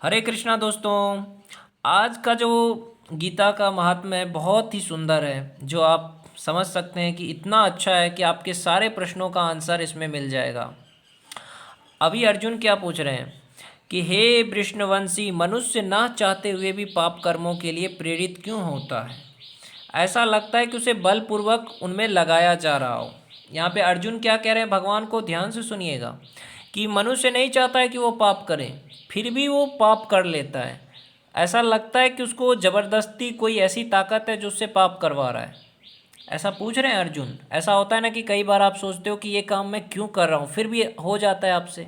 हरे कृष्णा दोस्तों। आज का जो गीता का महात्म्य है बहुत ही सुंदर है, जो आप समझ सकते हैं कि इतना अच्छा है कि आपके सारे प्रश्नों का आंसर इसमें मिल जाएगा। अभी अर्जुन क्या पूछ रहे हैं कि हे वृष्णवंशी, मनुष्य ना चाहते हुए भी पाप कर्मों के लिए प्रेरित क्यों होता है? ऐसा लगता है कि उसे बलपूर्वक उनमें लगाया जा रहा हो। यहाँ पे अर्जुन क्या कह रहे हैं, भगवान को ध्यान से सुनिएगा कि मनुष्य नहीं चाहता है कि वो पाप करे, फिर भी वो पाप कर लेता है। ऐसा लगता है कि उसको ज़बरदस्ती कोई ऐसी ताकत है जो उससे पाप करवा रहा है। ऐसा पूछ रहे हैं अर्जुन। ऐसा होता है ना कि कई बार आप सोचते हो कि ये काम मैं क्यों कर रहा हूँ, फिर भी हो जाता है आपसे।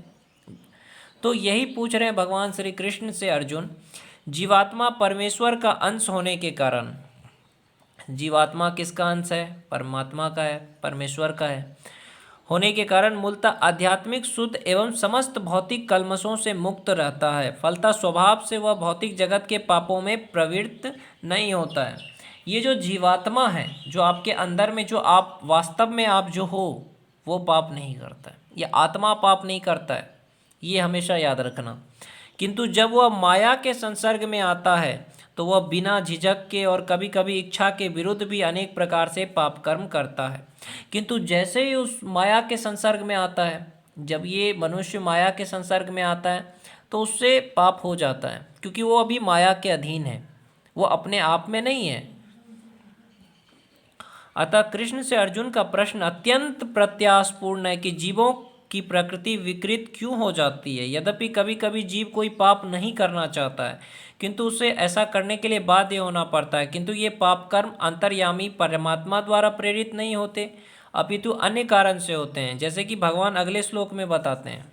तो यही पूछ रहे हैं भगवान श्री कृष्ण से अर्जुन। जीवात्मा परमेश्वर का अंश होने के कारण, जीवात्मा किसका अंश है? परमात्मा का है, परमेश्वर का है। होने के कारण मूलतः आध्यात्मिक शुद्ध एवं समस्त भौतिक कल्मशों से मुक्त रहता है। फलतः स्वभाव से वह भौतिक जगत के पापों में प्रवृत्त नहीं होता है। ये जो जीवात्मा है, जो आपके अंदर में, जो आप वास्तव में आप जो हो, वो पाप नहीं करता है। ये आत्मा पाप नहीं करता है, ये हमेशा याद रखना। किंतु जब वह माया के संसर्ग में आता है तो वह बिना झिझक के और कभी कभी इच्छा के विरुद्ध भी अनेक प्रकार से पाप कर्म करता है। किंतु जैसे ही उस माया के संसर्ग में आता है, जब ये मनुष्य माया के संसर्ग में आता है तो उससे पाप हो जाता है, क्योंकि वो अभी माया के अधीन है, वो अपने आप में नहीं है। अतः कृष्ण से अर्जुन का प्रश्न अत्यंत प्रत्याशपूर्ण है कि जीवों की प्रकृति विकृत क्यों हो जाती है। यद्यपि कभी कभी जीव कोई पाप नहीं करना चाहता है, किंतु उसे ऐसा करने के लिए बाध्य होना पड़ता है। किंतु ये पाप कर्म अंतर्यामी परमात्मा द्वारा प्रेरित नहीं होते, अपितु अन्य कारण से होते हैं, जैसे कि भगवान अगले श्लोक में बताते हैं।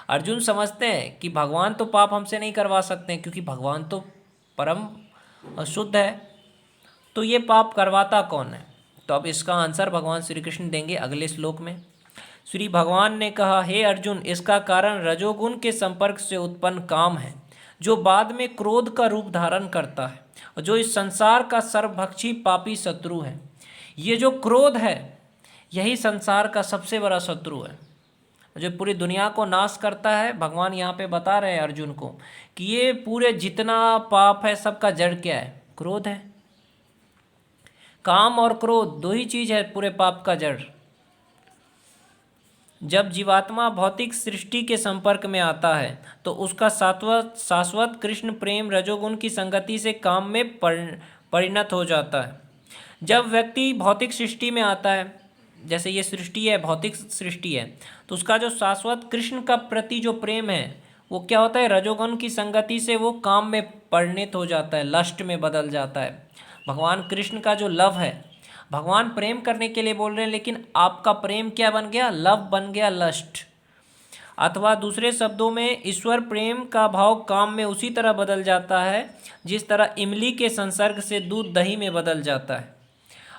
अर्जुन समझते हैं कि भगवान तो पाप हमसे नहीं करवा सकते हैं, क्योंकि भगवान तो परम शुद्ध है, तो ये पाप करवाता कौन है? तो अब इसका आंसर भगवान श्री कृष्ण देंगे अगले श्लोक में। श्री भगवान ने कहा, हे अर्जुन, इसका कारण रजोगुण के संपर्क से उत्पन्न काम है, जो बाद में क्रोध का रूप धारण करता है और जो इस संसार का सर्वभक्षी पापी शत्रु है। ये जो क्रोध है, यही संसार का सबसे बड़ा शत्रु है, जो पूरी दुनिया को नाश करता है। भगवान यहाँ पे बता रहे हैं अर्जुन को कि ये पूरे जितना पाप है, सबका जड़ क्या है? क्रोध है। काम और क्रोध दो ही चीज है पूरे पाप का जड़। जब जीवात्मा भौतिक सृष्टि के संपर्क में आता है तो उसका शाश्वत शाश्वत कृष्ण प्रेम रजोगुण की संगति से काम में परिणत हो जाता है। जब व्यक्ति भौतिक सृष्टि में आता है, जैसे ये सृष्टि है, भौतिक सृष्टि है, तो उसका जो शाश्वत कृष्ण का प्रति जो प्रेम है, वो क्या होता है? रजोगुण की संगति से वो काम में परिणत हो जाता है, लस्ट में बदल जाता है। भगवान कृष्ण का जो लव है, भगवान प्रेम करने के लिए बोल रहे हैं, लेकिन आपका प्रेम क्या बन गया? लव बन गया, लस्ट। अथवा दूसरे शब्दों में, ईश्वर प्रेम का भाव काम में उसी तरह बदल जाता है जिस तरह इमली के संसर्ग से दूध दही में बदल जाता है।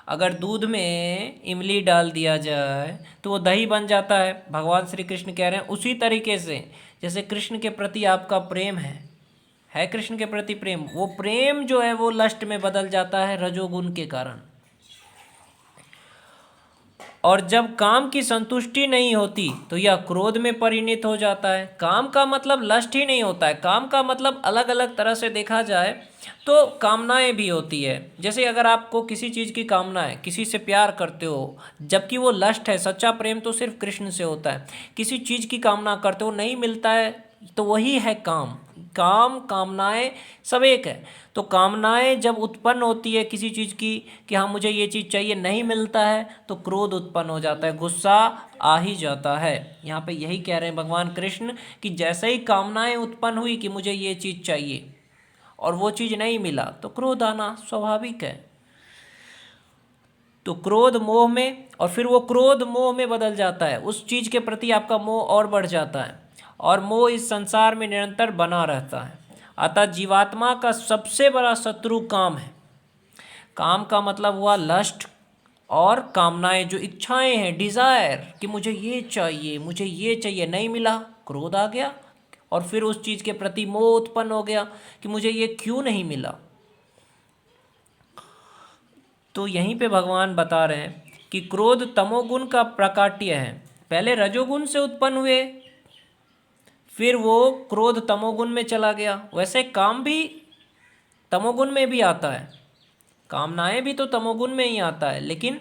अगर दूध में इमली डाल दिया जाए तो वो दही बन जाता है। भगवान श्री कृष्ण कह रहे हैं उसी तरीके से जैसे कृष्ण के प्रति आपका प्रेम है कृष्ण के प्रति प्रेम, वो प्रेम जो है वो लस्ट में बदल जाता है रजोगुण के कारण। और जब काम की संतुष्टि नहीं होती तो यह क्रोध में परिणत हो जाता है। काम का मतलब लस्ट ही नहीं होता है, काम का मतलब अलग अलग तरह से देखा जाए तो कामनाएं भी होती है। जैसे अगर आपको किसी चीज़ की कामना है, किसी से प्यार करते हो, जबकि वो लस्ट है, सच्चा प्रेम तो सिर्फ कृष्ण से होता है। किसी चीज़ की कामना करते हो, नहीं मिलता है, तो वही है काम। काम कामनाएं सब एक है। तो कामनाएं जब उत्पन्न होती है किसी चीज़ की कि हाँ मुझे ये चीज़ चाहिए, नहीं मिलता है तो क्रोध उत्पन्न हो जाता है, गुस्सा आ ही जाता है। यहाँ पे यही कह रहे हैं भगवान कृष्ण कि जैसे ही कामनाएं उत्पन्न हुई कि मुझे ये चीज़ चाहिए और वो चीज़ नहीं मिला तो क्रोध आना स्वाभाविक है। तो क्रोध मोह में, और फिर वो क्रोध मोह में बदल जाता है, उस चीज़ के प्रति आपका मोह और बढ़ जाता है और मोह इस संसार में निरंतर बना रहता है। अतः जीवात्मा का सबसे बड़ा शत्रु काम है। काम का मतलब हुआ लस्ट और कामनाएं, जो इच्छाएं हैं, डिज़ायर कि मुझे ये चाहिए, मुझे ये चाहिए, नहीं मिला, क्रोध आ गया और फिर उस चीज़ के प्रति मोह उत्पन्न हो गया कि मुझे ये क्यों नहीं मिला। तो यहीं पे भगवान बता रहे हैं कि क्रोध तमोगुण का प्राकाट्य है। पहले रजोगुण से उत्पन्न हुए, फिर वो क्रोध तमोगुण में चला गया। वैसे काम भी तमोगुण में भी आता है, कामनाएं भी तो तमोगुण में ही आता है, लेकिन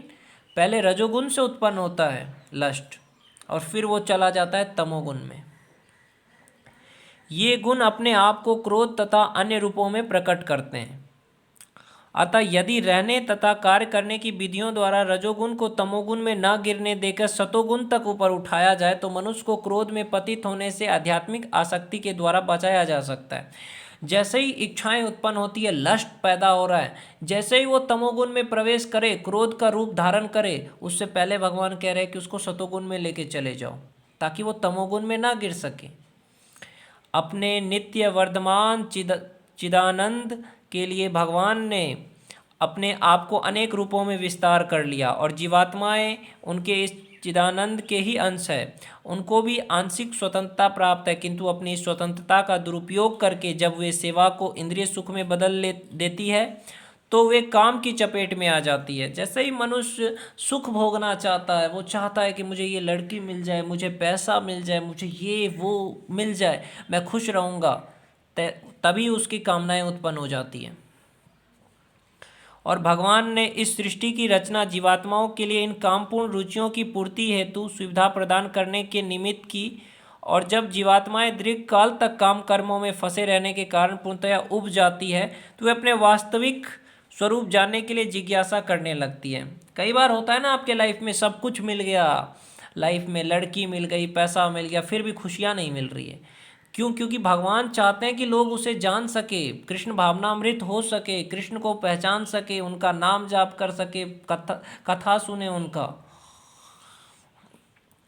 पहले रजोगुण से उत्पन्न होता है लस्ट, और फिर वो चला जाता है तमोगुण में। ये गुण अपने आप को क्रोध तथा अन्य रूपों में प्रकट करते हैं। अतः यदि रहने तथा कार्य करने की विधियों द्वारा रजोगुण को तमोगुण में न गिरने देकर सतोगुण तक ऊपर उठाया जाए तो मनुष्य को क्रोध में पतित होने से आध्यात्मिक आसक्ति के द्वारा बचाया जा सकता है। जैसे ही इच्छाएं उत्पन्न होती है, लस्ट पैदा हो रहा है, जैसे ही वो तमोगुण में प्रवेश करे, क्रोध का रूप धारण करे, उससे पहले भगवान कह रहे हैं कि उसको सतोगुण में लेके चले जाओ ताकि वो तमोगुण में ना गिर सके। अपने नित्य वर्धमान चिदानंद के लिए भगवान ने अपने आप को अनेक रूपों में विस्तार कर लिया, और जीवात्माएं उनके इस चिदानंद के ही अंश है। उनको भी आंशिक स्वतंत्रता प्राप्त है, किंतु अपनी स्वतंत्रता का दुरुपयोग करके जब वे सेवा को इंद्रिय सुख में बदल देती है तो वे काम की चपेट में आ जाती है। जैसे ही मनुष्य सुख भोगना चाहता है, वो चाहता है कि मुझे ये लड़की मिल जाए, मुझे पैसा मिल जाए, मुझे ये वो मिल जाए, मैं खुश रहूँगा, तभी उसकी कामनाएं उत्पन्न हो जाती हैं। और भगवान ने इस सृष्टि की रचना जीवात्माओं के लिए इन कामपूर्ण रुचियों की पूर्ति हेतु सुविधा प्रदान करने के निमित्त की, और जब जीवात्माएं दीर्घ काल तक काम कर्मों में फंसे रहने के कारण पूर्णतया उब जाती है तो वे अपने वास्तविक स्वरूप जानने के लिए जिज्ञासा करने लगती है। कई बार होता है ना, आपके लाइफ में सब कुछ मिल गया, लाइफ में लड़की मिल गई, पैसा मिल गया, फिर भी खुशियाँ नहीं मिल रही है। क्यों? क्योंकि भगवान चाहते हैं कि लोग उसे जान सके, कृष्ण भावनामृत हो सके, कृष्ण को पहचान सके, उनका नाम जाप कर सके, कथा सुने उनका।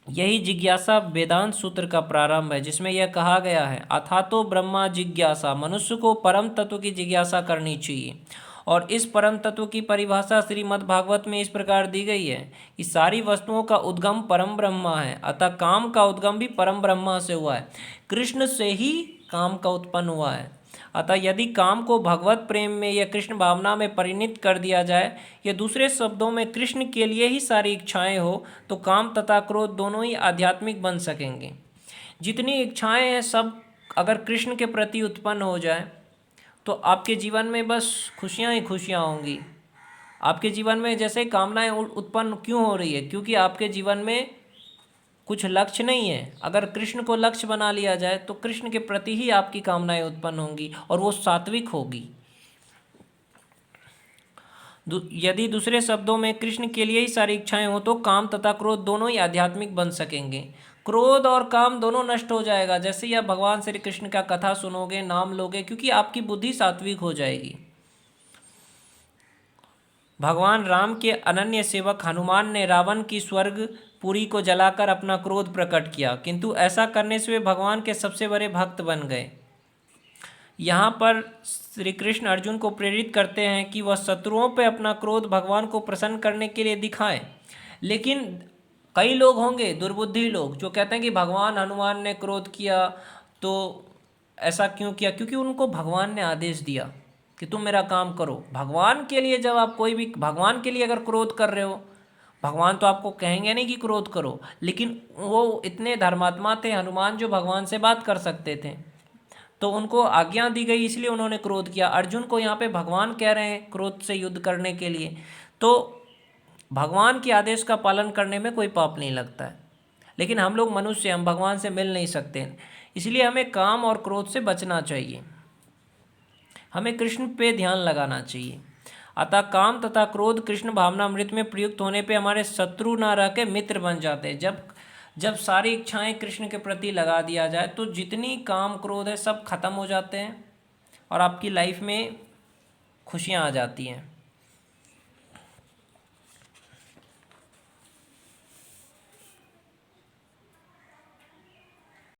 यही जिज्ञासा वेदांत सूत्र का प्रारंभ है, जिसमें यह कहा गया है, अथातो ब्रह्मा जिज्ञासा, मनुष्य को परम तत्व की जिज्ञासा करनी चाहिए। और इस परम तत्व की परिभाषा श्रीमद् भागवत में इस प्रकार दी गई है कि सारी वस्तुओं का उद्गम परम ब्रह्मा है, अतः काम का उद्गम भी परम ब्रह्मा से हुआ है, कृष्ण से ही काम का उत्पन्न हुआ है। अतः यदि काम को भगवत प्रेम में या कृष्ण भावना में परिणित कर दिया जाए, या दूसरे शब्दों में कृष्ण के लिए ही सारी इच्छाएं हो, तो काम तथा क्रोध दोनों ही आध्यात्मिक बन सकेंगे। जितनी इच्छाएं हैं सब अगर कृष्ण के प्रति उत्पन्न हो जाए तो आपके जीवन में बस खुशियाँ ही खुशियाँ होंगी। आपके जीवन में जैसे कामनाएं उत्पन्न क्यों हो रही है? क्योंकि आपके जीवन में कुछ लक्ष्य नहीं है। अगर कृष्ण को लक्ष्य बना लिया जाए तो कृष्ण के प्रति ही आपकी कामनाएं उत्पन्न होंगी और वो सात्विक होगी। यदि दूसरे शब्दों में कृष्ण के लिए ही सारी इच्छाएं हो तो काम तथा क्रोध दोनों ही आध्यात्मिक बन सकेंगे। क्रोध और काम दोनों नष्ट हो जाएगा जैसे ही आप भगवान श्री कृष्ण का कथा सुनोगे, नाम लोगे, क्योंकि आपकी बुद्धि सात्विक हो जाएगी। भगवान राम के अनन्य सेवक हनुमान ने रावण की स्वर्ग पुरी को जलाकर अपना क्रोध प्रकट किया, किंतु ऐसा करने से वे भगवान के सबसे बड़े भक्त बन गए। यहाँ पर श्री कृष्ण अर्जुन को प्रेरित करते हैं कि वह शत्रुओं पर अपना क्रोध भगवान को प्रसन्न करने के लिए दिखाएं। लेकिन कई लोग होंगे दुर्बुद्धि लोग जो कहते हैं कि भगवान हनुमान ने क्रोध किया तो ऐसा क्यों किया? क्योंकि उनको भगवान ने आदेश दिया कि तुम मेरा काम करो। भगवान के लिए जब आप कोई भी भगवान के लिए अगर क्रोध कर रहे हो, भगवान तो आपको कहेंगे नहीं कि क्रोध करो, लेकिन वो इतने धर्मात्मा थे हनुमान जो भगवान से बात कर सकते थे, तो उनको आज्ञा दी गई इसलिए उन्होंने क्रोध किया। अर्जुन को यहाँ पे भगवान कह रहे हैं क्रोध से युद्ध करने के लिए, तो भगवान के आदेश का पालन करने में कोई पाप नहीं लगता है। लेकिन हम लोग मनुष्य, हम भगवान से मिल नहीं सकते, इसलिए हमें काम और क्रोध से बचना चाहिए, हमें कृष्ण पे ध्यान लगाना चाहिए। अतः काम तथा क्रोध कृष्ण भावनामृत में प्रयुक्त होने पे हमारे शत्रु ना रह के मित्र बन जाते हैं। जब सारी इच्छाएं कृष्ण के प्रति लगा दिया जाए तो जितनी काम क्रोध है सब खत्म हो जाते हैं और आपकी लाइफ में खुशियाँ आ जाती हैं।